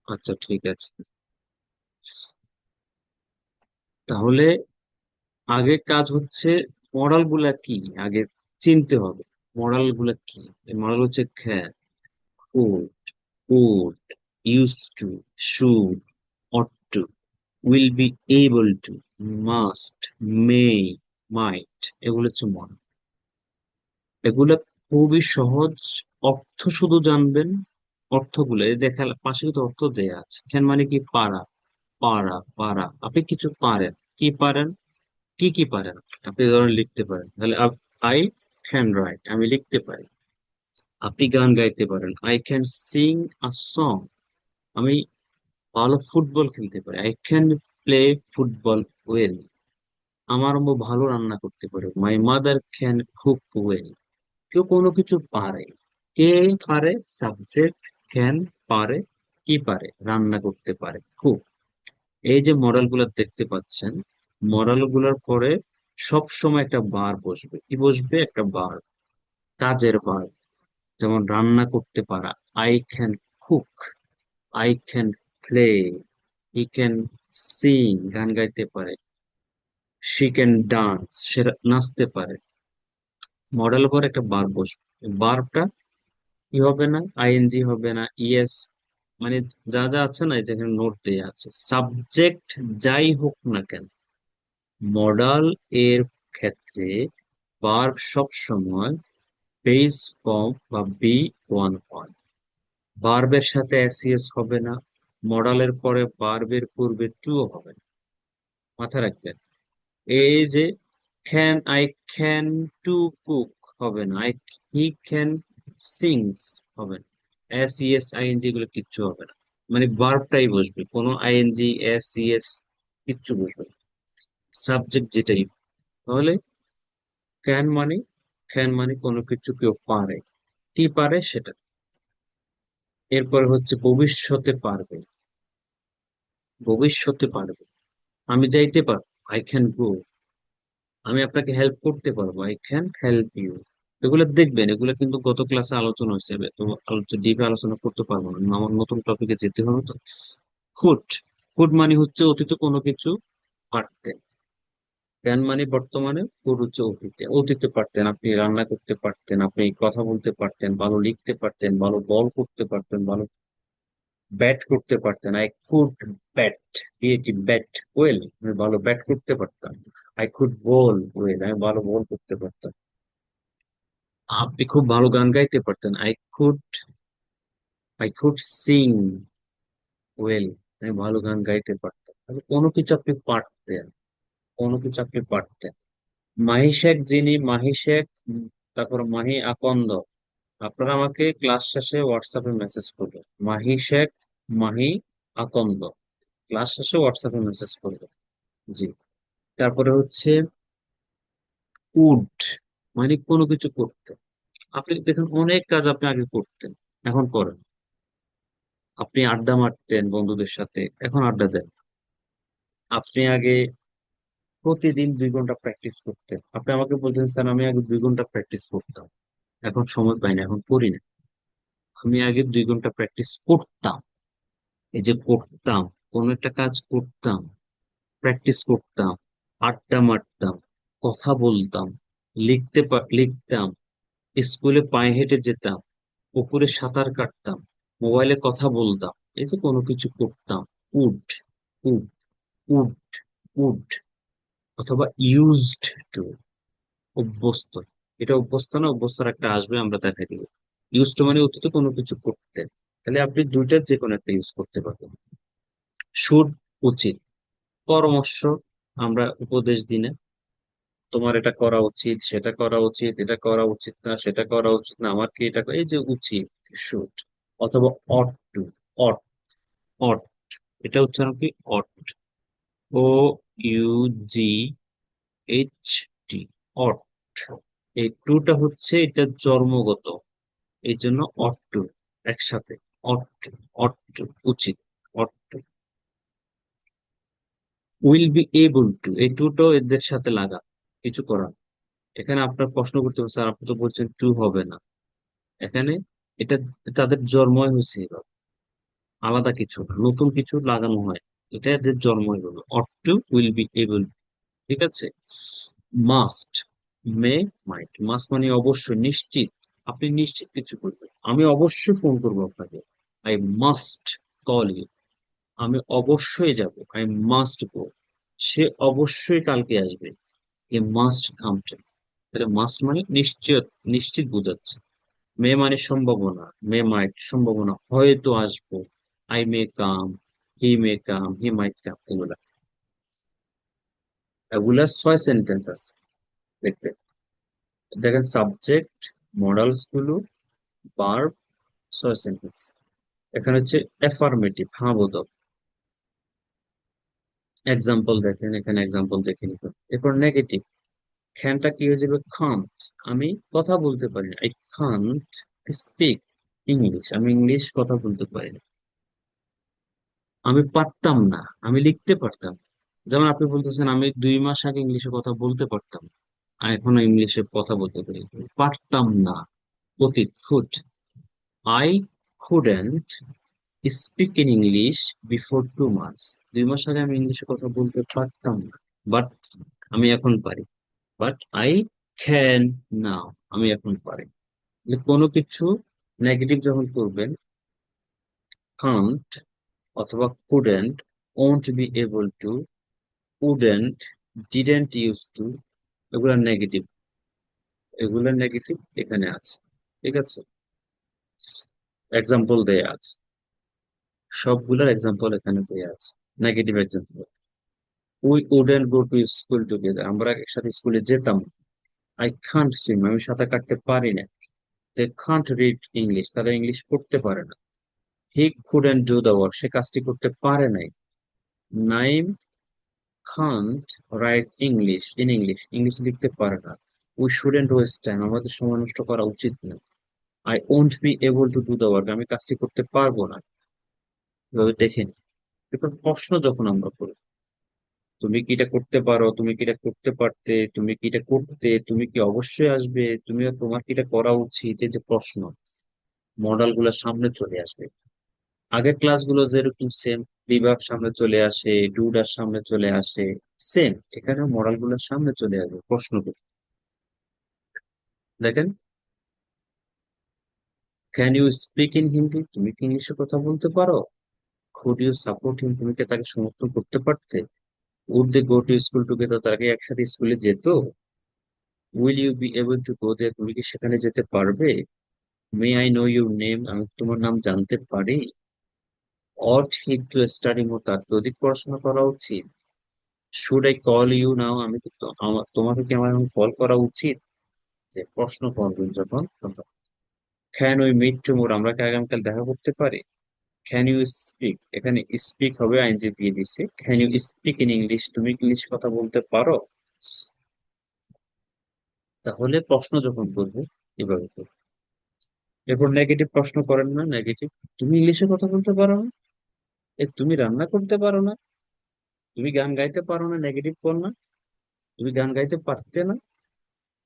আচ্ছা, ঠিক আছে। তাহলে আগে কাজ হচ্ছে মডাল গুলা কি আগে চিনতে হবে। মডাল গুলা কি? মডাল হচ্ছে can, could, would, used to, should, ought to, will be able to, must, may, might, এগুলো হচ্ছে মডাল। এগুলা খুবই সহজ। অর্থ শুধু জানবেন। অর্থগুলো এই দেখা পাশে কিন্তু অর্থ দেয়া আছে। ক্যান মানে কি? পারা, পারা, পারা। আপনি কিছু পারেন। কি পারেন? কি কি পারেন? আপনি ধরেন লিখতে পারেন, তাহলে আই ক্যান রাইট, আমি লিখতে পারি। আপনি গান গাইতে পারেন, I can sing a song. আমি ভালো ফুটবল খেলতে পারি, I can play football well. আমার আম্মু ভালো রান্না করতে পারে, my mother can cook well. কেউ কোনো কিছু পারে। কে পারে? সাবজেক্ট ক্যান, পারে। কি পারে? রান্না করতে পারে, খুব। এই যে মডেল গুলো দেখতে পাচ্ছেন, মডেল গুলোর পরে সব সময় একটা বার বসবে। কি বসবে? একটা বার, কাজের বার। যেমন রান্না করতে পারা, I can cook, I can play, he can sing, গান গাইতে পারে, শি ক্যান ডান্স, সে নাচতে পারে। মডেলের পর একটা বার বসবে। বারটা কি হবে না? আইএনজি হবে না, ইএস, মানে যা যা আছে না, এই যেখানে নোট দেয়া আছে, সাবজেক্ট যাই হোক না কেন, মডাল এর ক্ষেত্রে ভার্ব সব সময় বেস ফর্ম বা বি ওয়ান হয়। ভার্বের সাথে এসিএস হবে না। মডালের পরে ভার্বের পূর্বে টু হবে না। মাথায় রাখবেন। এই যে আই ক্যান টু কুক হবে না, হি ক্যান সিংস হবে না। এস ইএস আইএনজি এগুলো কিচ্ছু হবে না। মানে ভার্বটাই বসবে, কোনো আইএনজি এস ইএস কিচ্ছু বসবে না। সাবজেক্ট যেটাই। তাহলে ক্যান মানে, ক্যান মানে কোনো কিছু কেউ পারে। কি পারে সেটা। এরপর হচ্ছে ভবিষ্যতে পারবে। ভবিষ্যতে পারবে। আমি যাইতে পারবো, আই ক্যান গো। আমি আপনাকে হেল্প করতে পারবো, আই ক্যান হেল্প ইউ। এগুলো দেখবেন, এগুলো কিন্তু গত ক্লাসে আলোচনা হয়েছে, তো আলোচনা ডিপে আলোচনা করতে পারবো না, আমার নতুন টপিকে যেতে হবে তো। হুড, হুড মানে হচ্ছে অতীতে কোনো কিছু পারতেন। ক্যান মানে বর্তমানে, হুড হচ্ছে অতীতে। অতীতে পারতেন, আপনি রান্না করতে পারতেন, আপনি কথা বলতে পারতেন, ভালো লিখতে পারতেন, ভালো বল করতে পারতেন, ভালো ব্যাট করতে পারতেন। I could bat, BAT bat well, আমি ভালো ব্যাট করতে পারতাম। আই কুড বল ওয়েল, আমি ভালো বল করতে পারতাম। আপনি খুব ভালো গান গাইতে পারতেন, আই কুড সিং ওয়েল, আমি ভালো গান গাইতে পারতাম। তাহলে কোনো কিছু আপনি পারতেন, কোনো কিছু আপনি পারতেন। মাহি শেখ যিনি, মাহি শেখ, তারপর মাহি আকন্দ। আপনারা আমাকে ক্লাস শেষে হোয়াটসঅ্যাপে মেসেজ করবেন, মাহি শেখ, মাহি আকন্দ। ক্লাস শেষে হোয়াটসঅ্যাপে মেসেজ করবেন। জি। তারপরে হচ্ছে উড, মানে কোনো কিছু করতে। আপনি দেখুন, অনেক কাজ আপনি আগে করতেন, এখন করেন। আপনি আড্ডা মারতেন বন্ধুদের সাথে, এখন আড্ডা দেন। আপনি আগে প্রতিদিন 2 ঘন্টা প্র্যাকটিস করতেন। আপনি আমাকে বলতেন, স্যার আমি আগে 2 ঘন্টা প্র্যাকটিস করতাম, এখন সময় পাই না, এখন করি না। আমি আগে 2 ঘন্টা প্র্যাকটিস করতাম। এই যে করতাম, কোন একটা কাজ করতাম, প্র্যাকটিস করতাম, আড্ডা মারতাম, কথা বলতাম, লিখতাম, স্কুলে পায়ে হেঁটে যেতাম, পুকুরে সাঁতার কাটতাম, মোবাইলে কথা বলতাম। এই যে কোনো কিছু করতাম। উড, উড, উড, উড, অথবা ইউজড টু, অভ্যস্ত। এটা অভ্যস্ত না, অভ্যস্তর একটা আসবে, আমরা দেখা দিব। ইউজ টু মানে অতীতে কোনো কিছু করতেন। তাহলে আপনি দুইটার যে কোনো একটা ইউজ করতে পারবেন। শুড, উচিত। পরামর্শ, আমরা উপদেশ দিই না, তোমার এটা করা উচিত, সেটা করা উচিত, এটা করা উচিত না, সেটা করা উচিত না, আমার কি এটা এই যে উচিত, শুড। অথবা অট টু, অট, অট, এটা উচ্চারণ কি? অট, ও ইউ জি এইচ টি, অট। এই টুটা হচ্ছে এটা জন্মগত, এই জন্য অট টু একসাথে। অট, অট টু উচিত, ought to. Will be able to, এই টুটাও এদের সাথে লাগা, কিছু করার। এখানে আপনার প্রশ্ন করতে হবে, স্যার আপনি তো বলছেন টু হবে না। এখানে এটা তাদের জন্মই হয়েছে এভাবে। আলাদা কিছু না, নতুন কিছু লাগানো হয়, এটা এদের জন্মই হলো। Ought to, will be, able, ঠিক আছে। মাস্ট, মে, মাইট। মাস্ট মানে অবশ্যই, নিশ্চিত, আপনি নিশ্চিত কিছু করবেন। আমি অবশ্যই ফোন করবো আপনাকে, আই মাস্ট কল ইউ। আমি অবশ্যই যাব, আই মাস্ট গো। সে অবশ্যই কালকে আসবে, এ মাস্ট কাম টু। তাহলে মাস্ট মানে নিশ্চিত, নিশ্চিত বোঝাচ্ছে। মে মানে সম্ভাবনা, মে মাইট সম্ভাবনা, হয়তো আসবো। আই মে কাম, হি মে কাম, হি মাইট কাম, এগুলা। এগুলা 6 সেন্টেন্স আছে, দেখবেন। দেখেন, সাবজেক্ট, মডালস গুলো, ভার্ব, 6 সেন্টেন্স। এখানে হচ্ছে এফার্মেটিভ, হ্যাঁ বোধক। এক্সাম্পল দেখেন, এখানে এক্সাম্পল দেখে নিবেন। এরপর নেগেটিভ, খ্যানটা কি হয়ে যাবে খান্ট। আমি কথা বলতে পারি না, আই খান্ট স্পিক ইংলিশ, আমি ইংলিশ কথা বলতে পারি না। আমি পারতাম না, আমি লিখতে পারতাম। যেমন আপনি বলতেছেন আমি 2 মাস আগে ইংলিশে কথা বলতে পারতাম, আর এখনো ইংলিশে কথা বলতে পারি। পারতাম না, অতীত, could. I couldn't speak in English before 2 months. 2 মাস আগে আমি ইংলিশে কথা বলতে পারতাম না, বাট আমি এখন পারি। বাট আই ক্যান নাও, আমি এখন পারি। যে কোনো কিছু নেগেটিভ যখন করবেন, কান্ট অথবা couldn't, won't be able two, wouldn't, didn't use to, এগুলো নেগেটিভ। এগুলো নেগেটিভ এখানে আছে, ঠিক আছে। এক্সাম্পল দেয়া আছে, সবগুলোর এক্সাম্পল এখানে দেয়া আছে। Negative example, we wouldn't go to school together, আমরা একসাথে স্কুলে যেতাম। আই কান্ট সুইম, আমি সাঁতার কাটতে পারি না। দে কান্ট রিড ইংলিশ, তারা ইংলিশ পড়তে পারে না। He couldn't do the work, সে কাজটি করতে পারে নাই। Naim can't write English in English, English লিখতে পারে না। উই শুডেন্ট ওয়েস্ট টাইম, আমাদের সময় নষ্ট করা উচিত না। I won't be able to do the work, আমি কাজটি করতে পারবো না। এভাবে দেখে নিই। এরপর প্রশ্ন যখন আমরা করি, তুমি কি এটা করতে পারো, তুমি কি এটা করতে পারতে, তুমি কি এটা করতে, তুমি কি অবশ্যই আসবে, তুমি, তোমার কি এটা করা উচিত, এই যে প্রশ্ন, মডেল গুলো সামনে চলে আসবে। আগের ক্লাসগুলো যেরকম সেম, বিভাগ সামনে চলে আসে, ডুডার সামনে চলে আসে, সেম এখানে মডেল গুলোর সামনে চলে আসবে প্রশ্নগুলো। দেখেন, can you speak in Hindi, তুমি কি ইংলিশে কথা বলতে পারো। কুড ইউ সাপোর্ট হিম, তুমি কি তাকে সমর্থন করতে পারতে। Would they go to school together, তারা কি একসাথে স্কুলে যেত। Will you be able to go there, তুমি কি সেখানে যেতে পারবে। May I know your name, আমি তোমার নাম জানতে পারি। অট হি টু স্টাডি মোর, তার কি অধিক পড়াশোনা করা উচিত। শুড আই কল ইউ নাও, আমি কি তোমাকে কি আমার এখন কল করা উচিত। যে প্রশ্ন করবেন যখন, ক্যান উই মিট টুমোর, আমরা কি আগামীকাল দেখা করতে পারি। ক্যান ইউ স্পিক, এখানে স্পিক হবে আইনজি দিয়ে দিছে। Can you speak in English, তুমি ইংলিশ কথা বলতে পারো। তাহলে প্রশ্ন যখন করবো এভাবে করবো। এরপর নেগেটিভ প্রশ্ন করেন না, নেগেটিভ, তুমি ইংলিশে কথা বলতে পারো না, তুমি রান্না করতে পারো না, তুমি গান গাইতে পারো না, নেগেটিভ কর না। তুমি গান গাইতে পারতে না,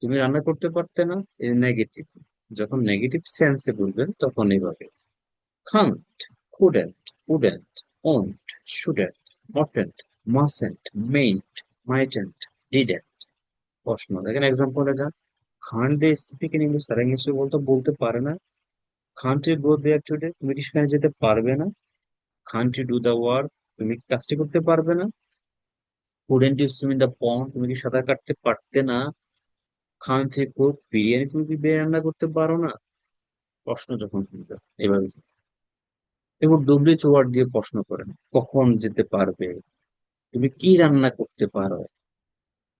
তুমি রান্না করতে পারতে না, নেগেটিভ। যখন নেগেটিভ সেন্সে বলবেন তখন এইভাবে, can't, couldn't, wouldn't, won't, shouldn't, oughtn't, mustn't, mayn't, mightn't, didn't. প্রশ্ন দেখেন, এক্সাম্পলে যান। Can't they speak in English, তারা ইংলিশে বলতে বলতে পারে না। Can't you go there today, তুমি কি সেখানে যেতে পারবে না। Can't you do the work, তুমি কি কাজটি করতে পারবে না। Couldn't you swim in the pond, তুমি কি সাঁতার কাটতে পারতে না। কান্ট ইউ কুক বিরিয়ানি, তুমি কি বিরিয়ানি রান্না করতে পারো না। প্রশ্ন যখন শুনবে এভাবে। এবার ডব্লিউএইচ ওয়ার্ড দিয়ে প্রশ্ন করেন, কখন যেতে পারবে, তুমি কি রান্না করতে পারো,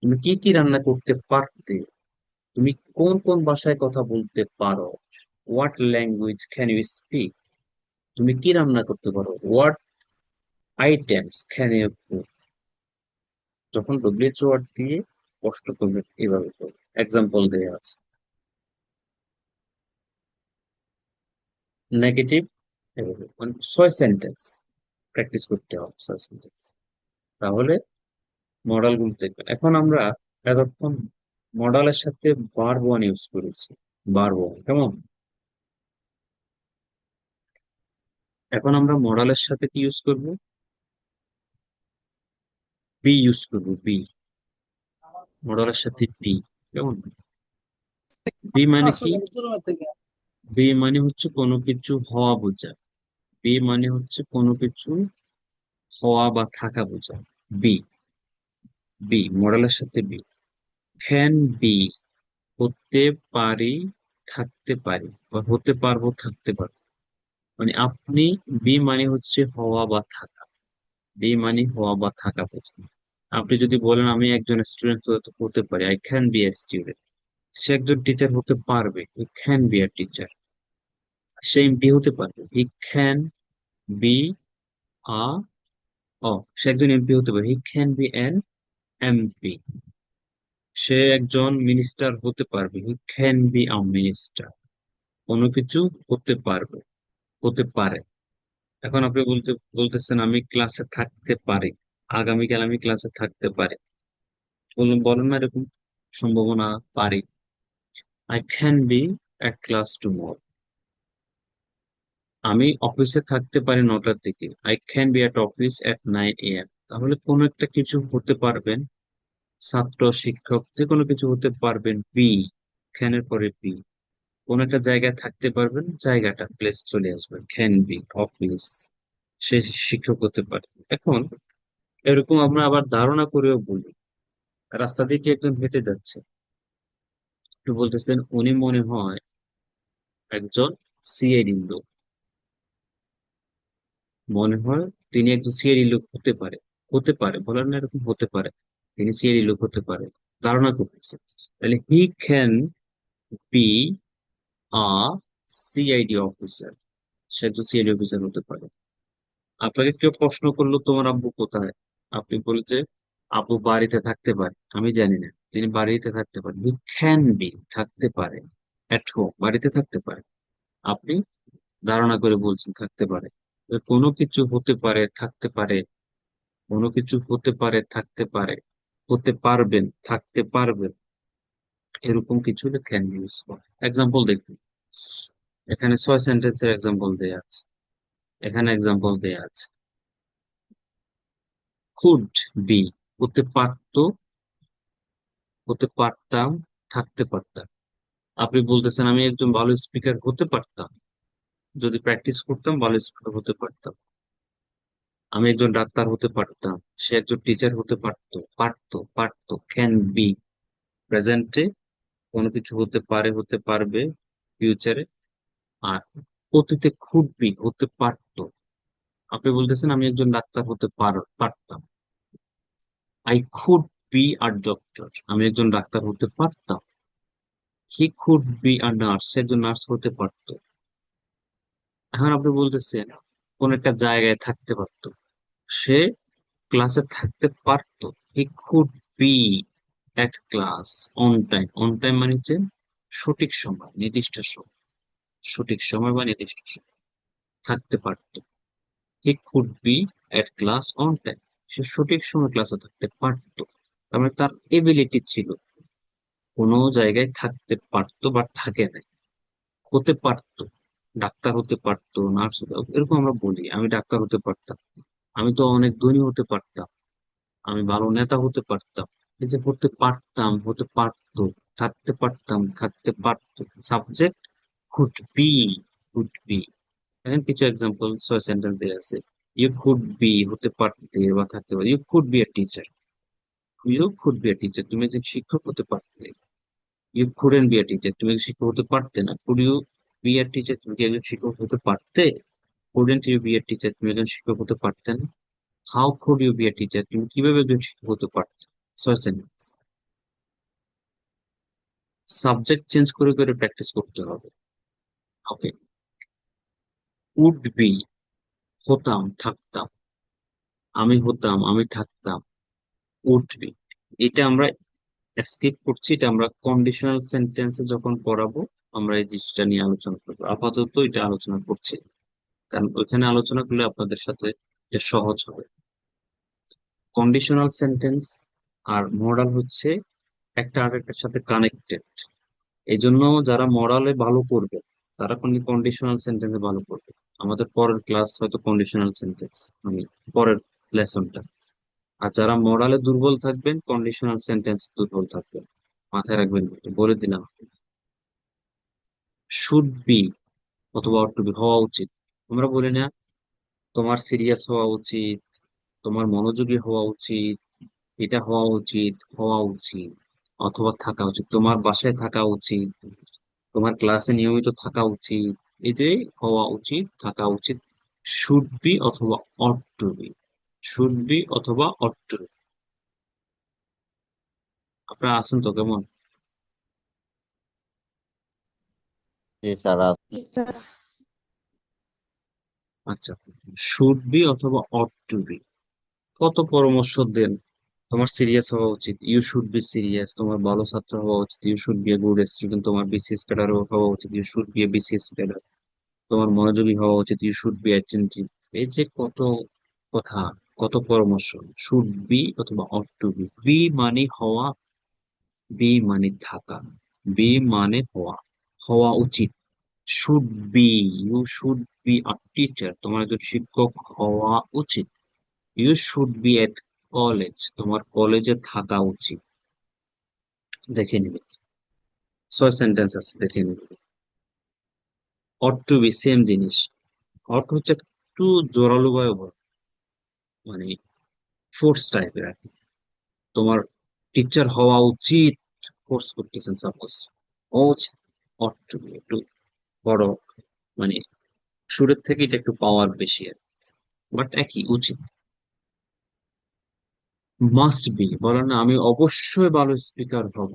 তুমি কি কি রান্না করতে পারতে, তুমি কোন কোন ভাষায় কথা বলতে পারো। What language can you speak, তুমি কি রান্না করতে পারো। What items can you cook. যখন ডব্লিউএইচ ওয়ার্ড দিয়ে প্রশ্ন করবে এভাবে করবে। এক্সাম্পল দেওয়া আছে। নেগেটিভ, এভাবে মানে 6 সেন্টেন্স প্র্যাকটিস করতে হবে, 6 সেন্টেন্স। তাহলে মডেল গুলো দেখবেন। এখন আমরা এতক্ষণ মডেলের সাথে ভার্ব ওয়ান ইউজ করেছি। ভার্ব ওয়ান কেমন, এখন আমরা মডালের সাথে কি ইউজ করব? বি ইউজ করব, বি। মডালের সাথে বি। কেমন? বি মানে কি? বি মানে হচ্ছে কোনো কিছু হওয়া বোঝায়। বি মানে হচ্ছে কোনো কিছু হওয়া বা থাকা বোঝায়। বি। বি মডেলের সাথে বি। ক্যান বি, হতে পারি, থাকতে পারি, বা হতে পারবো, থাকতে পারবো। মানে আপনি, বি মানে হচ্ছে হওয়া বা থাকা। বি মানে হওয়া বা থাকা বোঝায়। আপনি যদি বলেন আমি একজন স্টুডেন্ট হতে হতে পারি, I can be a student. সে একজন টিচার হতে পারবে, he can be a teacher. সে এমপি হতে পারবে, হি ক্যান বি আ, সে একজন এমপি হতে পারে, he can be an MP. সে একজন মিনিস্টার হতে পারবে, he can be a minister. কোনো কিছু হতে পারবে, হতে পারে। এখন আপনি বলতেছেন আমি ক্লাসে থাকতে পারি, আগামীকাল আমি ক্লাসে থাকতে পারি। বলেন না এরকম সম্ভাবনা, পারি। I can B at class tomorrow. আমি অফিসে থাকতে পারি 9টার দিকে, I can B at office at 9 AM। তাহলে কোন একটা কিছু হতে পারবেন, ছাত্র, শিক্ষক, যে কোনো কিছু হতে পারবেন, বি, ক্যানের পরে বি। কোন একটা জায়গায় থাকতে পারবেন, জায়গাটা, প্লেস চলে আসবে, ক্যান বি অফিস। সে শিক্ষক হতে পারে। এখন এরকম আমরা আবার ধারণা করেও বলি। রাস্তা দিয়ে কি একজন হেঁটে যাচ্ছে, একটু বলতেছেন উনি মনে হয় একজন সিআইডি লোক। মনে হয় তিনি একজন সিআইডি লোক হতে পারে। হতে পারে বলেন না, এরকম হতে পারে তিনি সিআইডি লোক হতে পারে, ধারণা করতেছে। তাহলে he can be a CID officer. সে একজন সিআইডি অফিসার হতে পারে। আপনাকে কেউ প্রশ্ন করলো তোমার আব্বু কোথায়, আপনি বলে যে আব্বু বাড়িতে থাকতে পারে, আমি জানি না, তিনি বাড়িতে থাকতে পারেন, হি ক্যান বি, থাকতে পারে, এট হোম, বাড়িতে থাকতে পারে। আপনি ধারণা করে বলছেন থাকতে পারে। তো কোনো কিছু হতে পারে, থাকতে পারে। কোনো কিছু হতে পারে, থাকতে পারে, হতে পারবেন, থাকতে পারবেন, এরকম কিছু হলে ক্যান ইউজ করে। এক্সাম্পল দেখুন, এখানে 6 সেন্টেন্সের এক্সাম্পল দেয়া আছে। এখানে এক্সাম্পল দেয়া আছে, কুড বি, হতে পারতো, হতে পারতাম, থাকতে পারতাম। আপনি বলতেছেন আমি একজন ভালো স্পিকার হতে পারতাম, যদি প্র্যাকটিস করতাম ভালো স্পিকার হতে পারতাম। আমি একজন ডাক্তার হতে পারতাম, সে একজন টিচার হতে পারতো, পারতো, পারতো, ক্যান বি। প্রেজেন্টে কোনো কিছু হতে পারে, হতে পারবে ফিউচারে। আর অতীতে খুড বি, হতে পারতো। আপনি বলতেছেন আমি একজন ডাক্তার হতে পারতাম, I could be a doctor. আমি একজন ডাক্তার হতে পারতাম। হি কুড বি আ নার্স, একজন নার্স হতে পারতো। এখন আপনি বলতেছেন কোন একটা জায়গায় থাকতে পারতো, সে ক্লাসে থাকতে পারতো, he could be at class on time. On time মানে হচ্ছে সঠিক সময়, নির্দিষ্ট সময়, সঠিক সময় বা নির্দিষ্ট সময় থাকতে পারতো। He could be at class on time. সে সঠিক সময় ক্লাসে থাকতে পারতো। তার মানে তার এবিলিটি ছিল, কোনো জায়গায় থাকতে পারতো বা থাকে না, হতে পারতো। ডাক্তার হতে পারতো, নার্স হতে, এরকম আমরা বলি আমি ডাক্তার হতে পারতাম, আমি তো অনেক ধনী হতে পারতাম, আমি ভালো নেতা হতে পারতাম। এই যে হতে পারতাম, হতে পারতো, থাকতে পারতাম, থাকতে পারতো, subject could be, could be. এখন কিছু এক্সাম্পল 6 সেন্টেন্স দেওয়া আছে। ইউ কুড বি, হতে পারতে বা থাকতে পারে, you could be a teacher. You could be a teacher, তুমি একজন শিক্ষক হতে পারতে। You couldn't be a teacher, তুমি একজন শিক্ষক হতে পারতে না। Could you be a teacher, তুমি কি একজন শিক্ষক হতে পারতে? Couldn't you be a teacher, তুমি একজন শিক্ষক হতে পারতে না। How could you be a teacher, তুমি কিভাবে একজন শিক্ষক হতে পারতে? 6 সেন্টেন্স। সাবজেক্ট চেঞ্জ করে করে প্র্যাকটিস করতে হবে। ওকে। উড বি, হতাম, থাকতাম। আমি হতাম, আমি থাকতাম, উড বি। এটা আমরা স্কিপ করছি, এটা আমরা কন্ডিশনাল সেন্টেন্সে যখন পড়াবো আমরা এই জিনিসটা নিয়ে আলোচনা করবো। আপাতত এটা আলোচনা করছি, কারণ ওইখানে আলোচনা করলে আপনাদের সাথে এটা সহজ হবে। কন্ডিশনাল সেন্টেন্স আর মডাল হচ্ছে একটা আরেকটার সাথে কানেক্টেড। এই জন্য যারা মডালে ভালো করবে তারা কন্ডিশনাল সেন্টেন্সে ভালো করবে। আমাদের পরের ক্লাস হয়তো কন্ডিশনাল সেন্টেন্স, আমি পরের লেসনটা। আর যারা মরালে দুর্বল থাকবেন, কন্ডিশনাল সেন্টেন্স দুর্বল থাকবেন, মাথায় রাখবেন, বলে দিলাম। শুড বি অথবা অট টু বি, হওয়া উচিত। আমরা বলি না তোমার সিরিয়াস হওয়া উচিত, তোমার মনোযোগী হওয়া উচিত, এটা হওয়া উচিত, হওয়া উচিত অথবা থাকা উচিত, তোমার বাসায় থাকা উচিত, তোমার ক্লাসে নিয়মিত থাকা উচিত। এই যে হওয়া উচিত, থাকা উচিত, শুড বি অথবা ought to be, should be অথবা অট টু বি। আপনারা আছেন তো কেমন? জি স্যার। আচ্ছা, শুড বি অথবা অট টু বি, কত পরামর্শ দেন। তোমার সিরিয়াস হওয়া উচিত, ইউ শুড বি সিরিয়াস, তোমার ভালো ছাত্র হওয়া উচিত, you should be a good student, তোমার বিসিএস ক্যাডার হওয়া উচিত, you should be a BCS cadre, তোমার মনোযোগী হওয়া উচিত, ইউ শুড বি অ্যাটেনটিভ। এই যে কত কথা, কত পরামর্শ। শুড বি অথবা অট টু বি, বি মানে হওয়া, বি মানে থাকা, বি মানে হওয়া, হওয়া উচিত। Should be, you should be a teacher, তোমার একজন শিক্ষক হওয়া উচিত। You should be at college, তোমার কলেজে থাকা উচিত। দেখে নিবে, 6 সেন্টেন্স আছে, দেখে নিবে। অট টু বি সেম জিনিস। অট হচ্ছে একটু জোরালো ভাবে বলা, মানে ফোর্স টাইপের আর কি। তোমার টিচার হওয়া উচিত, ফোর্স করতেছেন সাপোজ, হওয়া উচিত। অট টু বি একটু বড়, মানে সুরের থেকে এটা একটু পাওয়ার বেশি আর, বাট একই, উচিত। মাস্ট বি, বলে না আমি অবশ্যই ভালো স্পিকার হব,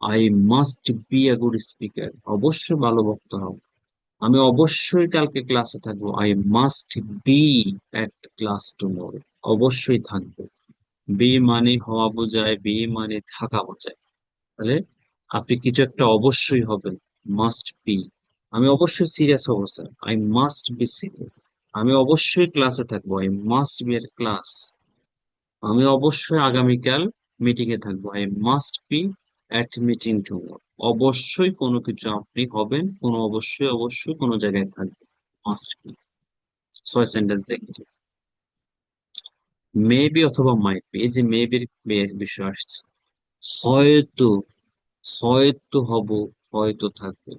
I must be a good speaker, অবশ্যই ভালো বক্তা হব, আমি অবশ্যই কালকে ক্লাসে থাকবো, I must be at class tomorrow, অবশ্যই থাকবো। বি মানে হওয়া বোঝায়, বি মানে থাকা বোঝায়। তাহলে আপনি কিছু একটা অবশ্যই হবেন, মাস্ট বি। আমি অবশ্যই সিরিয়াস হবো sir, I must be serious. আমি অবশ্যই ক্লাসে থাকবো, I must be at class. আমি অবশ্যই আগামীকাল মিটিং এ থাকবো, I must be at meeting tomorrow. অবশ্যই কোনো কিছু আপনি হবেন, কোনো অবশ্যই অবশ্যই কোনো জায়গায় থাকবেন, মাস্ট বি। 6 সেন্টেন্স দেখি। মেবি অথবা মাইট বি, এই যে মেবির বিষয় আসছে, হয়তো, হয়তো হব, হয়তো থাকবো।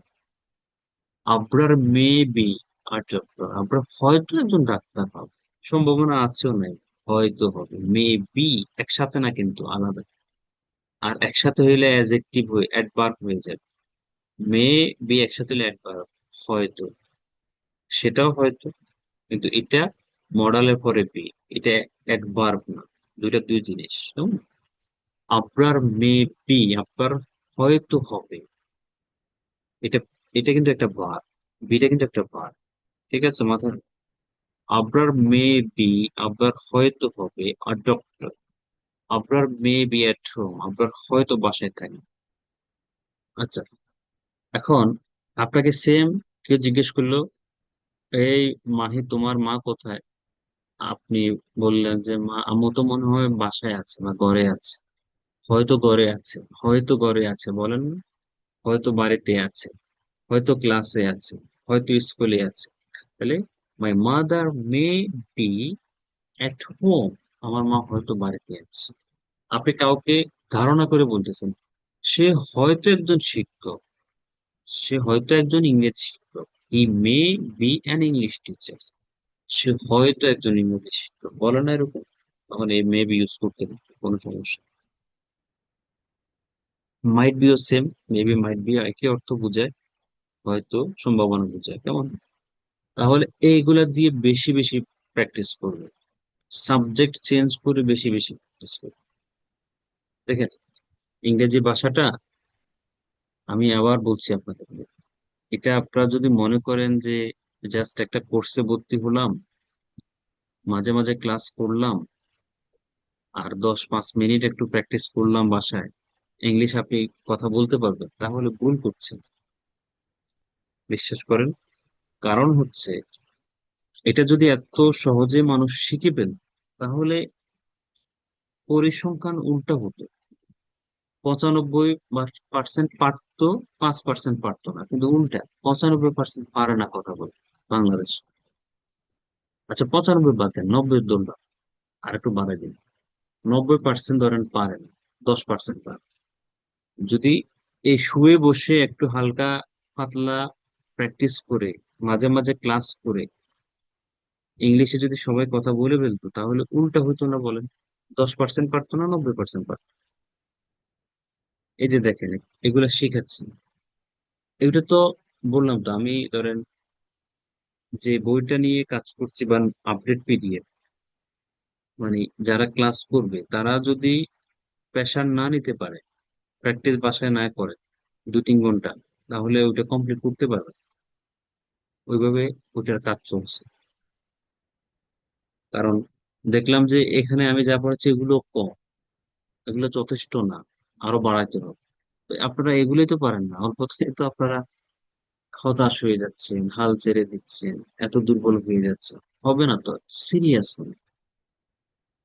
আবরার মেবি আর ডক্টর, আবরার হয়তো একজন ডাক্তার হবে, সম্ভাবনা আছেও নাই, হয়তো হবে। মেবি একসাথে না, কিন্তু আলাদা। আর একসাথে হইলে অ্যাডজেক্টিভ হয়ে অ্যাডভার্ব হয়ে যাবে। মে বি একসাথে হলে অ্যাডভার্ব, হয়তো, সেটাও হয়তো, কিন্তু এটা মডালের পরে বি, এটা অ্যাডভার্ব না, দুইটা দুই জিনিস, কেমন? আপনার মে বি, আপনার হয়তো হবে, এটা, এটা কিন্তু একটা ভার, বিটা কিন্তু একটা ভার, ঠিক আছে মাথায়। আপনার মে বি, আপনার হয়তো হবে আর ডক্টর, আপনার মে বি এট হোম, আপনার হয়তো বাসায় থাকে। আচ্ছা, এখন আপনাকে সেম কেউ জিজ্ঞেস করলো, এই মাহি তোমার মা কোথায়? আপনি বললেন যে মা আম্মু তো মনে হয় বাসায় আছে বা ঘরে আছে, হয়তো ঘরে আছে, হয়তো ঘরে আছে বলেন না, হয়তো বাড়িতে আছে, হয়তো ক্লাসে আছে, হয়তো স্কুলে আছে। তাহলে my mother may be at home, আমার মা হয়তো বাড়িতে আছে। আপনি কাউকে ধারণা করে বলতেছেন, সে হয়তো একজন শিক্ষক, সে হয়তো একজন ইংরেজি শিক্ষক, he may be an English teacher, সে হয়তো একজন ইংরেজি শিক্ষক, বলে না এরকম, তখন এই মে বি ইউজ করতে পারবে, কোনো সমস্যা। মাইট বিও সেম, মেবি মাইট বি একই অর্থ বোঝায়, হয়তো সম্ভাবনা বোঝায়, কেমন? তাহলে এইগুলা দিয়ে বেশি বেশি প্র্যাকটিস করবে, সাবজেক্ট চেঞ্জ করে বেশি বেশি প্র্যাকটিস করবে। দেখেন, ইংরেজি ভাষাটা, আমি আবার বলছি আপনাদের, এটা আপনারা যদি মনে করেন যে জাস্ট একটা কোর্সে ভর্তি হলাম, মাঝে মাঝে ক্লাস করলাম, আর 10-5 মিনিট একটু প্র্যাকটিস করলাম বাসায়, ইংলিশ আপনি কথা বলতে পারবেন, তাহলে ভুল করছেন। বিশ্বাস করেন, কারণ হচ্ছে এটা যদি এত সহজে মানুষ শিখিবেন, তাহলে পরিসংখ্যান উল্টা হতো। 95% পারতো, 5% পারতো না, কিন্তু উল্টা 95% পারে না কথা বলতে বাংলাদেশ। আচ্ছা 95 বাদ দেন, 90 ধরলাম, আর একটু বাড়াই দিন। 90% ধরেন পারেন, 10% পারেন। যদি এই শুয়ে বসে একটু হালকা পাতলা প্র্যাকটিস করে, মাঝে মাঝে ক্লাস করে ইংলিশে যদি সবাই কথা বলে ফেলতো, তাহলে উল্টা হতো না বলেন? 10% পারতো না, 90% পারতো। এই যে দেখেন, এগুলা শিখাচ্ছি। এটা তো বললাম তো আমি, ধরেন যে বইটা নিয়ে কাজ করছি বা আপডেট পিডিএফ, মানে যারা ক্লাস করবে তারা যদি প্রেশার না নিতে পারে, প্র্যাকটিস বাসায় না করে 2-3 ঘন্টা, তাহলে ওইটা কমপ্লিট করতে পারবে? ওইভাবে ওইটার কাজ চলছে। কারণ দেখলাম যে এখানে আমি যা পড়াচ্ছি এগুলো কম, এগুলো যথেষ্ট না, আরো বাড়াইতে হবে। তো আপনারা এগুলোই তো পারেন না, অল্পতে তো আপনারা হতাশ হয়ে যাচ্ছেন, হাল ছেড়ে দিচ্ছেন, এত দুর্বল হয়ে যাচ্ছে। হবে না তো, সিরিয়াস হন,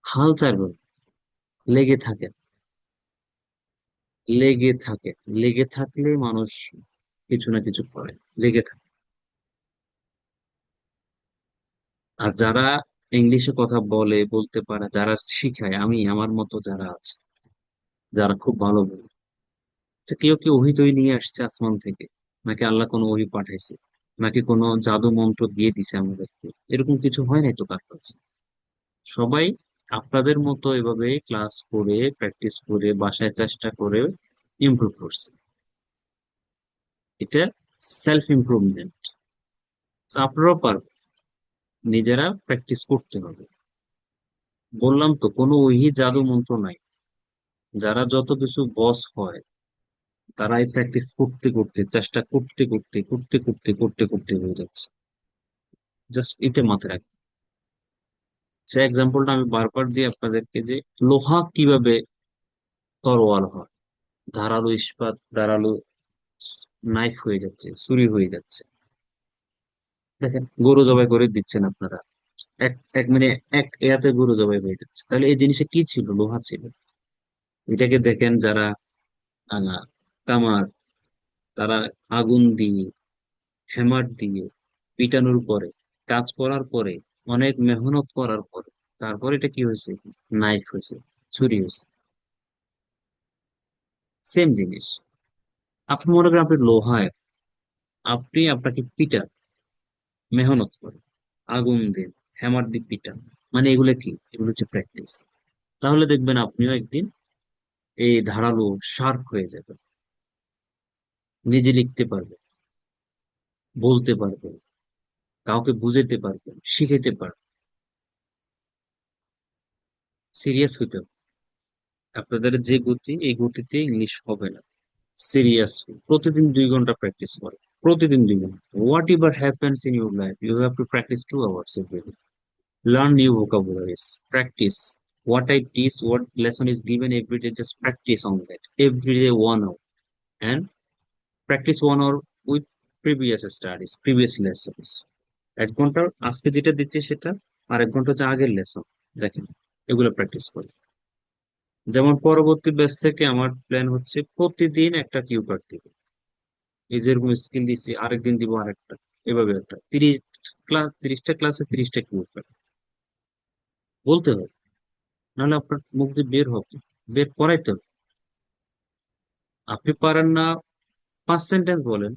হাল ছাড়বেন না, লেগে থাকেন, লেগে থাকে, লেগে থাকলে মানুষ কিছু না কিছু করে, লেগে থাকে। আর যারা ইংলিশে কথা বলে, বলতে পারে, যারা শিখায়, আমি আমার মতো যারা আছে, যারা খুব ভালো বলে, আচ্ছা, কেউ কি ওহী তৈরি নিয়ে আসছে আসমান থেকে, নাকি আল্লাহ কোনো ওহী পাঠাইছে, নাকি কোনো জাদু মন্ত্র দিয়ে দিছে আমাদেরকে? এরকম কিছু হয় নাই তো কার কাছে। সবাই আপনাদের মতো এভাবে ক্লাস করে, প্র্যাকটিস করে, বাসায় চেষ্টা করে ইমপ্রুভ করছে। এটা সেলফ ইমপ্রুভমেন্ট। আপনারাও পারবেন, নিজেরা প্র্যাকটিস করতে হবে। বললাম তো, কোনো ওই জাদু মন্ত্র নাই। যারা যত কিছু বস হয়, তারাই প্র্যাকটিস করতে করতে, চেষ্টা করতে করতে করতে করতে করতে করতে হয়ে যাচ্ছে। জাস্ট এটা মাথায় রাখবেন। সে এক্সাম্পলটা আমি বারবার দিই আপনাদেরকে, যে লোহা কিভাবে তরোয়াল হয়, ধারালো ইস্পাত, ধারালো নাইফ হয়ে যাচ্ছে, ছুরি হয়ে যাচ্ছে। দেখেন, গরু জবাই করে দিচ্ছেন আপনারা, এক এক মানে এক এয়াতে গরু জবাই হয়ে যাচ্ছে। তাহলে এই জিনিসটা কি ছিল? লোহা ছিল। এটাকে দেখেন যারা আহ, কামার, তারা আগুন দিয়ে, হ্যামার দিয়ে পিটানোর পরে, কাজ করার পরে, অনেক মেহনত করার পরে, তারপরে এটা কি হয়েছে? নাইফ হয়েছে, ছুরি হয়েছে। সেম জিনিস। আপনি মনে করেন আপনি লোহায়, আপনি আপনাকে পিটান, মেহনত করেন, আগুন দেন, হ্যামার দিয়ে পিটান, মানে এগুলো কি? এগুলো হচ্ছে প্র্যাকটিস। তাহলে দেখবেন আপনিও একদিন এই ধারালো শার্প হয়ে যাবেন, নিজে লিখতে পারবেন, বলতে পারবেন, কাউকে বুঝাতে পারবেন, শিখাতে পারবেন। সিরিয়াস হইতে হবে। আপনাদের যে গতি, এই গতিতে ইংলিশ হবে না। সিরিয়াস, প্রতিদিন 2 ঘন্টা প্র্যাকটিস করে, প্রতিদিন 2 ঘন্টা। Whatever happens in your life, you have to practice 2 hours every day. Learn new vocabularies, practice what I teach, what lesson is given every day, just practice on that every day 1 hour, and practice 1 hour with previous studies, previous lessons। 1 ঘন্টা আজকে যেটা দিচ্ছি সেটা, আর 1 ঘন্টা হচ্ছে আগের lesson. দেখেন, এগুলো প্র্যাকটিস করি। যেমন পরবর্তী ব্যাচ থেকে আমার প্ল্যান হচ্ছে প্রতিদিন একটা কিউ কার্ড দিব। এই যেরকম স্কিল দিচ্ছি, আরেকদিন দিব আরেকটা, এভাবে একটা 30 ক্লাস, 30টা ক্লাসে 30টা কিউ কার্ড বলতে হবে। নাহলে আপনার মুখ দিয়ে বের হবে, বের করাইতে হবে। আপনি পারেন না, 5 সেন্টেন্স বলেন,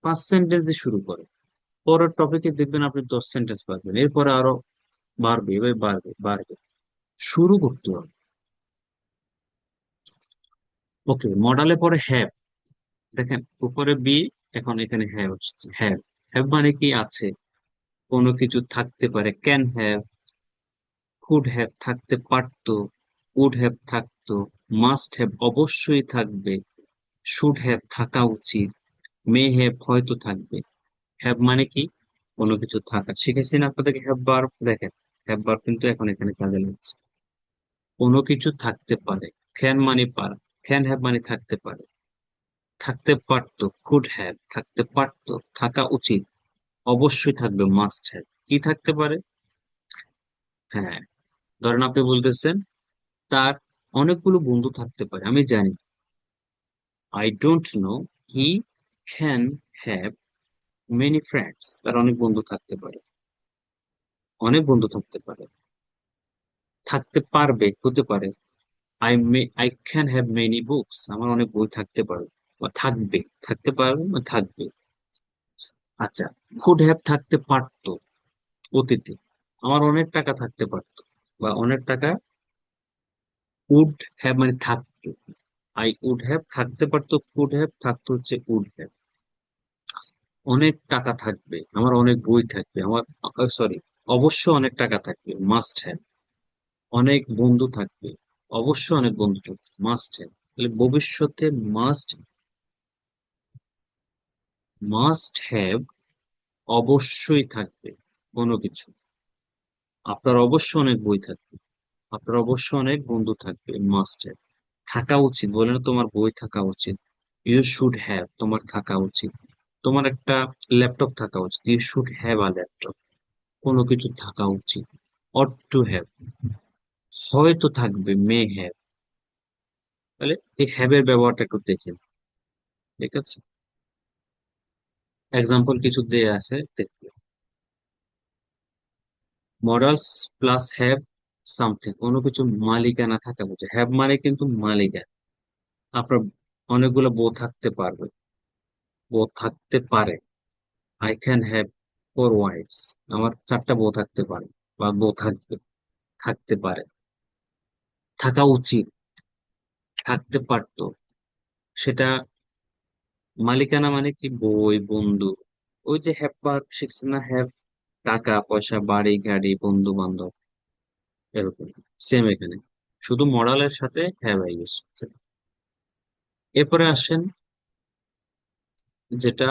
5 সেন্টেন্স দিয়ে শুরু করেন, পরের টপিকে দেখবেন আপনি 10 সেন্টেন্স পারবেন, এরপরে আরো বাড়বে, এভাবে বাড়বে বাড়বে। শুরু করতে হবে। ওকে, মডালে পরে হ্যাভ। দেখেন, উপরে বি, এখন এখানে হ্যাভ আসছে। হ্যাভ, হ্যাভ মানে কি? আছে, কোনো কিছু থাকতে পারে। ক্যান হ্যাভ, কুড হ্যাভ থাকতে পারতো, উড হ্যাভ থাকতো, মাস্ট হ্যাভ অবশ্যই থাকবে, শুড হ্যাভ থাকা উচিত, মে হ্যাভ হয়তো থাকবে। হ্যাভ মানে কি? কোনো কিছু থাকা। শিখেছি না আপনাদেরকে হ্যাভ বার? দেখেন, হ্যাভ বার কিন্তু এখন এখানে কাজে লাগছে। কোনো কিছু থাকতে পারে, ক্যান মানে পারা, ক্যান হ্যাভ মানে থাকতে পারে, থাকতে পারতো, কুড হ্যাভ থাকতে পারতো, থাকা উচিত, অবশ্যই থাকবে, মাস্ট হ্যাভ। কি থাকতে পারে? হ্যাঁ, ধরেন আপনি বলতেছেন তার অনেকগুলো বন্ধু থাকতে পারে, আমি জানি। I don't know he can have many friends, তার অনেক বন্ধু থাকতে পারে। অনেক বন্ধু থাকতে পারে, থাকতে পারবে, হতে পারে। I can have many books, আমার অনেক বই থাকতে পারে বা থাকবে, থাকতে পারবে বা থাকবে। আচ্ছা, কুড হ্যাভ থাকতে পারতো অতীতে, আমার অনেক টাকা থাকতে পারতো বা অনেক টাকা উড হ্যাভ মানে থাকতো। আই উড হ্যাভ থাকতে পারতো, কুড হ্যাভ থাকতো হচ্ছে উড হ্যাভ। অনেক টাকা থাকবে, আমার অনেক বই থাকবে, আমার সরি, অবশ্য অনেক টাকা থাকবে, মাস্ট হ্যাভ। অনেক বন্ধু থাকবে, অবশ্য অনেক বন্ধু থাকবে, মাস্ট হ্যাভ। তাহলে ভবিষ্যতে মাস্ট, মাস্ট হ্যাভ অবশ্যই থাকবে কোনো কিছু। আপনার অবশ্য অনেক বই থাকবে, আপনার অবশ্য অনেক বন্ধু থাকবে, মাস্ট হ্যাভ। থাকা উচিত, বলে না তোমার বই থাকা উচিত, ইউ শুড হ্যাভ, তোমার থাকা উচিত। তোমার একটা ল্যাপটপ থাকা উচিত, you should have a laptop. কোনো কিছু থাকা উচিত, অট টু হ্যাভ। হয়তো থাকবে, মে হ্যাভ। তাহলে এই হ্যাভ এর ব্যবহারটা একটু দেখে নিন, ঠিক আছে? এক্সাম্পল কিছু দেয়া আছে, দেখবে। মডালস প্লাস হ্যাভ সামথিং, কোনো কিছু মালিকানা থাকা বুঝে, হ্যাভ মানে কিন্তু মালিকানা। আপনার অনেকগুলো বউ থাকতে পারবে, বউ থাকতে পারে। আই ক্যান হ্যাভ 4 ওয়াইফস, আমার 4টা বউ থাকতে পারে বা বউ থাকবে, থাকতে পারে। থাকা উচিত, থাকতে পারতো, সেটা মালিকানা মানে কি, বই, বন্ধু। ওই যে হ্যাভ ভার্ব শিখছে না, হ্যাভ, টাকা পয়সা, বাড়ি গাড়ি, বন্ধু বান্ধব, এরকম। সেম এখানে, শুধু মরালের সাথে হ্যাভ আই ইউজ। এরপরে আসেন যেটা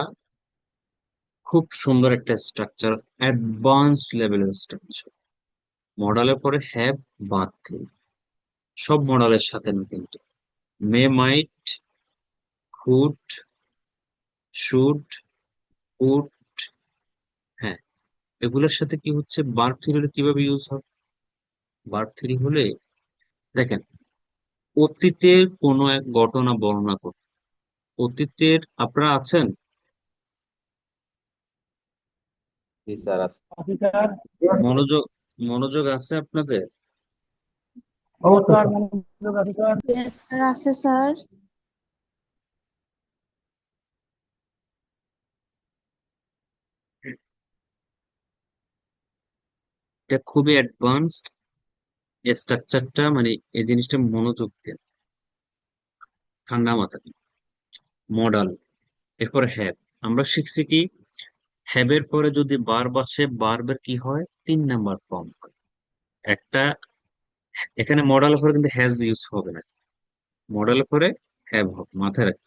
খুব সুন্দর একটা স্ট্রাকচার, অ্যাডভান্সড লেভেলের স্ট্রাকচার। মডালের পরে হ্যাভ, বাদ দিন। সব মডালের সাথে না কিন্তু, মে, মাইট, কুড, শুড, উড, হ্যাঁ, এগুলোর সাথে কি হচ্ছে, ভার্ব থ্রি হলে কিভাবে ইউজ হবে? ভার্ব থ্রি হলে, দেখেন, অতীতের কোনো এক ঘটনা বর্ণনা করুন। অতীতের, আপনারা আছেন? জি স্যার আছে। মনোযোগ, মনোযোগ আছে আপনাদের? স্যার আছে স্যার। এটা খুবই অ্যাডভান্সড স্ট্রাকচারটা, মানে এই জিনিসটা মনোযোগ দেন, ঠান্ডা মাথায়। মডাল, এরপর হ্যাভ। আমরা শিখছি কি, হ্যাভ এর পরে যদি বার্ব আসে, বার্বের কি হয়, 3 নাম্বার ফর্ম হয় একটা। এখানে মডালের পরে কিন্তু হ্যাজ ইউজ হবে না, মডালের পরে হ্যাভ হবে, মাথায় রাখ।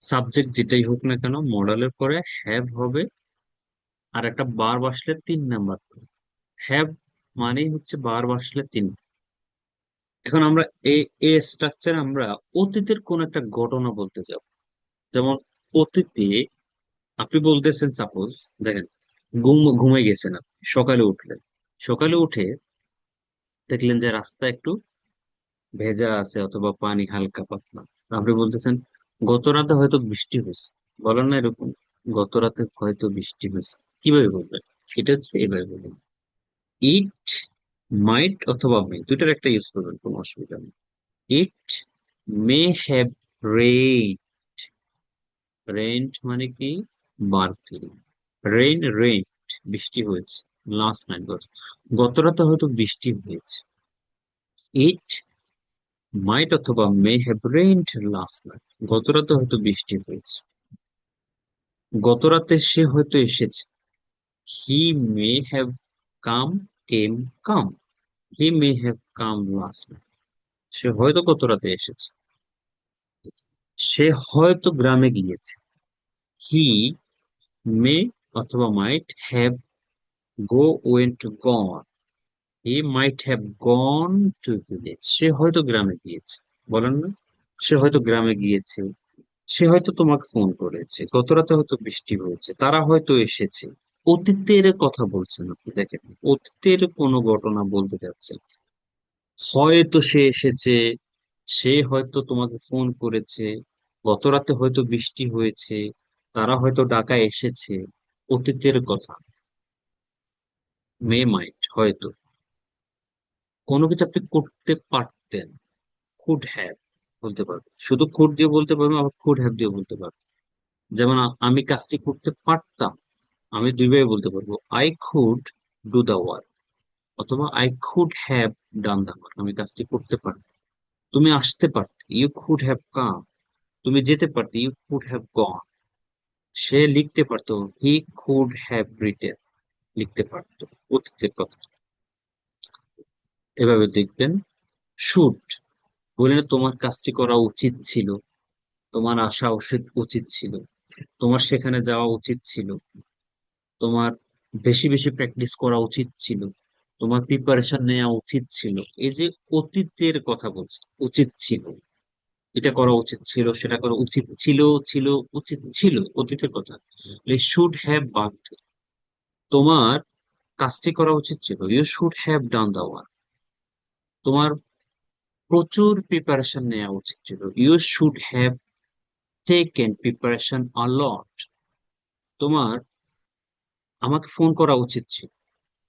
সাবজেক্ট যেটাই হোক না কেন, মডালের পরে হ্যাভ হবে। আর একটা বার্ব আসলে 3 নাম্বার। হ্যাভ মানেই হচ্ছে বার্ব আসলে 3। এখন আমরা এই স্ট্রাকচার আমরা অতীতের কোন একটা ঘটনা বলতে যাব। যেমন অতীতে আপনি বলতেছেন, সাপোজ, দেখেন, ঘুমে গেছেন আপনি, সকালে উঠলেন, সকালে উঠে দেখলেন যে রাস্তা একটু ভেজা আছে অথবা পানি হালকা পাতলা। আপনি বলতেছেন গত রাতে হয়তো বৃষ্টি হয়েছে, বলেন না এরকম, গত রাতে হয়তো বৃষ্টি হয়েছে। কিভাবে বলবেন? এটা হচ্ছে এভাবে বলবেন, ইট মাইট অথবা মে, দুইটার একটা ইউজ করবেন, কোনো অসুবিধা নেই। ইট মে হ্যাভ রেইন, রেন্ট মানে কি, বাড়তি। রেইন, বৃষ্টি হয়েছে। লাস্ট নাইট, গত রাতে হয়তো বৃষ্টি হয়েছে। ইট মাইট অথবা may have rained last night, গত রাতে হয়তো বৃষ্টি হয়েছে। গত রাতে সে হয়তো এসেছে। He may have come, came, come. He may have come last night, সে হয়তো গত রাতে এসেছে। সে হয়তো গ্রামে গিয়েছে। হি মে অথবা might have go, went, gone. He might have gone to village, সে হয়তো গ্রামে গিয়েছে, বলেন না, সে হয়তো গ্রামে গিয়েছে। সে হয়তো তোমাকে ফোন করেছে, গত রাতে হয়তো বৃষ্টি হয়েছে, তারা হয়তো এসেছে। অতীতের কথা বলছেন আপনি, দেখেন, অতীতের কোনো ঘটনা বলতে যাচ্ছেন। হয়তো সে এসেছে, সে হয়তো তোমাকে ফোন করেছে, গত রাতে হয়তো বৃষ্টি হয়েছে, তারা হয়তো ঢাকায় এসেছে। অতীতের কথা। মে মাইট হয়তো, কোনো কিছু আপনি করতে পারতেন, কুড হ্যাভ বলতে পারবেন, শুধু কুড দিয়ে বলতে পারবেন, আবার কুড হ্যাভ দিয়ে বলতে পারবেন। যেমন আমি কাজটি করতে পারতাম, আমি দুইভাবে বলতে পারবো, I could do the work, অথবা I could have done the work, আমি কাজটি করতে পারতাম। তুমি আসতে পারতে, ইউ কুড হ্যাভ কাম। তুমি যেতে পারতে, ইউ কুড হ্যাভ গন। সে লিখতে পারতো, হি কুড হ্যাভ রিটেন, লিখতে পারতো, অতীতের কথা। এভাবে দেখবেন। শুড বলে না, তোমার কাজটি করা উচিত ছিল, তোমার আসা উচিত উচিত ছিল, তোমার সেখানে যাওয়া উচিত ছিল, তোমার বেশি বেশি প্র্যাকটিস করা উচিত ছিল, তোমার প্রিপারেশন নেওয়া উচিত ছিল। এই যে অতীতের কথা বলছি, উচিত ছিল, এটা করা উচিত ছিল, সেটা করা উচিত ছিল, ছিল, উচিত ছিল, অতীতের কথা। শুড হ্যাভ বাট, তোমার কাজটি করা উচিত ছিল, you should have done the work. তোমার প্রচুর প্রিপারেশন নেওয়া উচিত ছিল, you should have taken preparation a lot. তোমার আমাকে ফোন করা উচিত ছিল,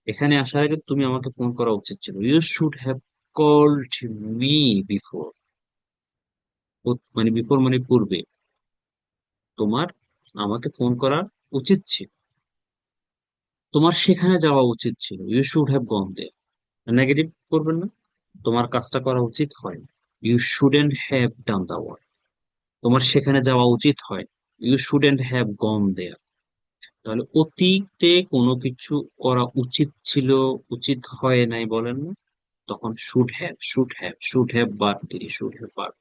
এখানে আসার আগে তুমি আমাকে ফোন করা উচিত ছিল, you should have called me before. মানে বিফোর মানে পূর্বে, তোমার আমাকে ফোন করা উচিত ছিল, তোমার সেখানে যাওয়া উচিত ছিল, you should have gone there. Negative করবেন না, তোমার কাজটা করা উচিত হয়, you shouldn't have done the work. তোমার সেখানে যাওয়া উচিত হয়, you shouldn't have gone there. তাহলে অতীতে কোনো কিছু করা উচিত ছিল, উচিত হয় নাই বলেন না, তখন should have, should have, should have বার তিনি, শুড হ্যাভ বার।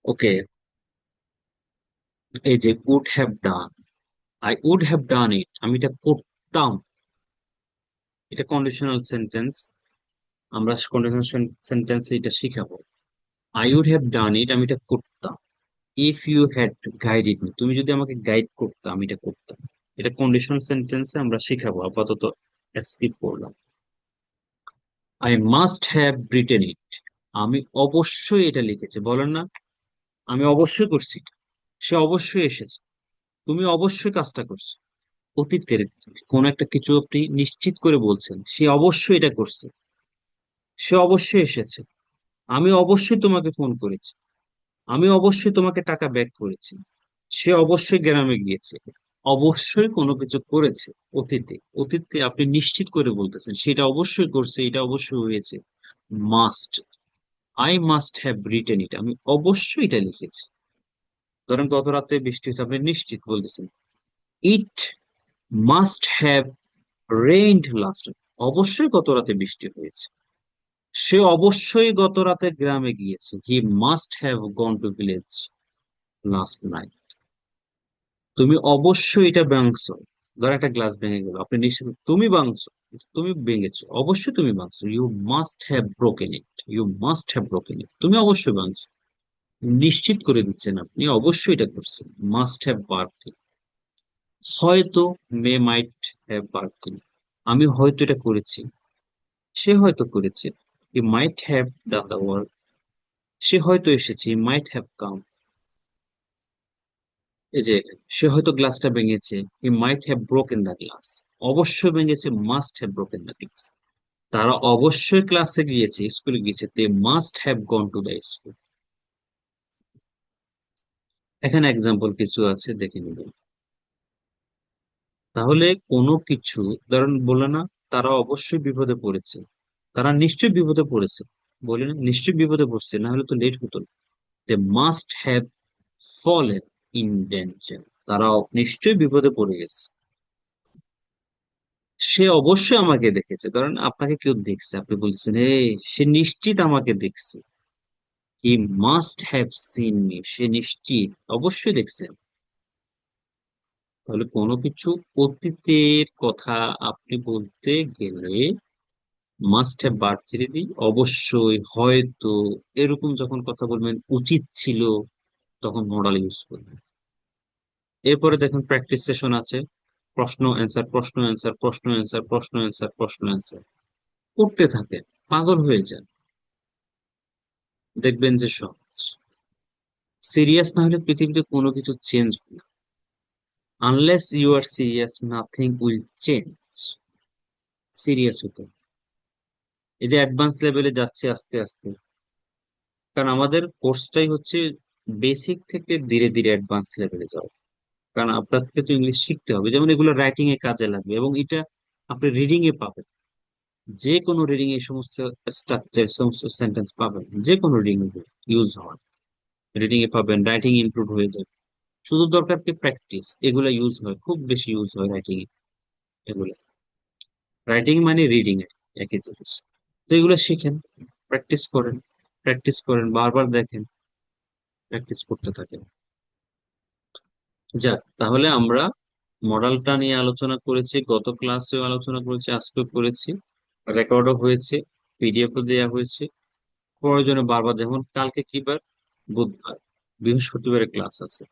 ওকে, এই যে would have done, I would have done it, আমি এটা করতাম, এটা কন্ডিশনাল সেন্টেন্স। আমরা কন্ডিশনাল সেন্টেন্স এটা শিখাবো। I would have done it, আমি এটা করতাম। If you had guided me, তুমি যদি আমাকে গাইড করতে, আমি এটা করতাম। এটা কন্ডিশনাল সেন্টেন্সে আমরা শিখাবো, আপাতত স্কিপ করলাম। আই মাস্ট হ্যাভ রিটেন ইট, আমি অবশ্যই এটা লিখেছি, বলেন না, আমি অবশ্যই করছি, সে অবশ্যই এসেছে, তুমি অবশ্যই কাজটা করছো। অতীতের কোন একটা কিছু আপনি নিশ্চিত করে বলছেন, সে অবশ্যই এটা করছে, সে অবশ্যই এসেছে, আমি অবশ্যই তোমাকে ফোন করেছি, আমি অবশ্যই তোমাকে টাকা ব্যাক করেছি, সে অবশ্যই গ্রামে গিয়েছে, অবশ্যই কোনো কিছু করেছে। অতীতে, অতীতে আপনি নিশ্চিত করে বলতেছেন সেটা অবশ্যই করছে, এটা অবশ্যই হয়েছে। Must, I must have written ইট, আমি অবশ্যই এটা লিখেছি। ধরেন গত রাতে বৃষ্টি হয়েছে, আপনি নিশ্চিত বলতেছেন, it must have rained last, অবশ্যই গত রাতে বৃষ্টি হয়েছে। সে অবশ্যই গত রাতে গ্রামে গিয়েছে, হি must have gone to village last night. তুমি অবশ্যই এটা ভাঙছো, ধর একটা গ্লাস ভেঙে গেল, আপনি নিশ্চিত তুমি ভাঙছো, তুমি ভেঙেছো, অবশ্যই তুমি ভাঙছো, you must have broken it, you must have broken it, তুমি অবশ্যই ভাঙছো। নিশ্চিত করে দিচ্ছেন আপনি অবশ্যই এটা করছেন, মাস্ট হ্যাভ বার্থিং। হয়তো, মে মাইট হ্যাভ বার্থিং, আমি হয়তো এটা করেছি, সে হয়তো করেছে, he might have done the work, সে হয়তো এসেছে, মাইট হ্যাভ কাম। এই যে সে হয়তো গ্লাসটা ভেঙেছে, he might have broken the glass, অবশ্যই ভেঙেছে, must have broken the glass. তারা অবশ্যই ক্লাসে গিয়েছে, স্কুলে গিয়েছে, they must have gone to the school. এখানে এক্সাম্পল কিছু আছে, দেখে নিবেন। তাহলে কোনো কিছু, ধরেন বলে না, তারা অবশ্যই বিপদে পড়েছে, তারা নিশ্চয়ই বিপদে পড়েছে, বলে না নিশ্চয়ই বিপদে পড়ছে, না হলে তো লেট হতো না। They must have fallen in danger, তারা নিশ্চয়ই বিপদে পড়ে গেছে। সে অবশ্যই আমাকে দেখেছে, কারণ আপনাকে কেউ দেখছে, আপনি বলছেন এই সে নিশ্চিত আমাকে দেখছে, he must have seen me, সে নিশ্চিত অবশ্যই দেখছেন। তাহলে কোনো কিছু অতীতের কথা আপনি বলতে গেলে মাস্ট হ্যাভ বার ছেড়ে দিই, অবশ্যই, হয়তো, এরকম যখন কথা বলবেন, উচিত ছিল, তখন মডাল ইউজ করবেন। এরপরে দেখেন প্র্যাকটিস সেশন আছে, প্রশ্ন অ্যান্সার, প্রশ্ন অ্যান্সার, প্রশ্ন অ্যান্সার, প্রশ্ন অ্যান্সার, প্রশ্ন অ্যান্সার করতে থাকে, পাগল হয়ে যান, দেখবেন যে সহজ। সিরিয়াস না হলে পৃথিবীতে কোনো কিছু চেঞ্জ হবে না। Unless you are serious nothing will change. Serious হতে হবে। এই যে অ্যাডভান্স লেভেলে যাচ্ছে আস্তে আস্তে, কারণ আমাদের কোর্সটাই হচ্ছে বেসিক থেকে ধীরে ধীরে অ্যাডভান্স লেভেলে যাওয়া। কারণ আপনাকে তো ইংলিশ শিখতে হবে, যেমন এগুলো রাইটিং এ কাজে লাগবে, এবং এটা আপনি রিডিং এ পাবেন। যে কোনো রিডিং এই সমস্ত স্ট্রাকচার, সমস্ত সেন্টেন্স পাবেন, যে কোনো রিডিং ইউজ হয়। রিডিং এ পাবেন, রাইটিং ইমপ্রুভ হয়ে যাবে। শুধু দরকার কি প্র্যাকটিস, এগুলা ইউজ হয়, খুব বেশি ইউজ হয় রাইটিং এ। এগুলো রাইটিং মানে রিডিং এর একই জিনিস। তো এগুলো শিখেন, প্র্যাকটিস করেন, প্র্যাকটিস করেন, বারবার দেখেন, প্র্যাকটিস করতে থাকেন। যাক, তাহলে আমরা মডেলটা নিয়ে আলোচনা করেছি, গত ক্লাসেও আলোচনা করেছি, আজকেও করেছি, রেকর্ডও হয়েছে, পিডিএফও দেওয়া হয়েছে। প্রয়োজনে বারবার, যেমন কালকে কি বার, বুধবার, বৃহস্পতিবারের ক্লাস আছে।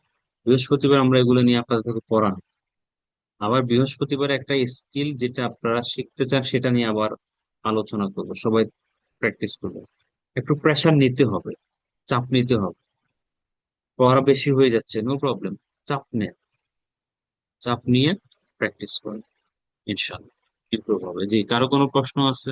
বৃহস্পতিবার আমরা এগুলো নিয়ে আপনাদেরকে পড়ানো। আবার বৃহস্পতিবার একটা স্কিল যেটা আপনারা শিখতে চান সেটা নিয়ে আবার আলোচনা করবো, সবাই প্র্যাকটিস করবো। একটু প্রেশার নিতে হবে, চাপ নিতে হবে। পড়া বেশি হয়ে যাচ্ছে, নো প্রবলেম, চাপ নেন, চাপ নিয়ে প্র্যাকটিস করেন, ইনশাল্লাহ ইমপ্রুভ হবে। জি, কারো কোনো প্রশ্ন আছে?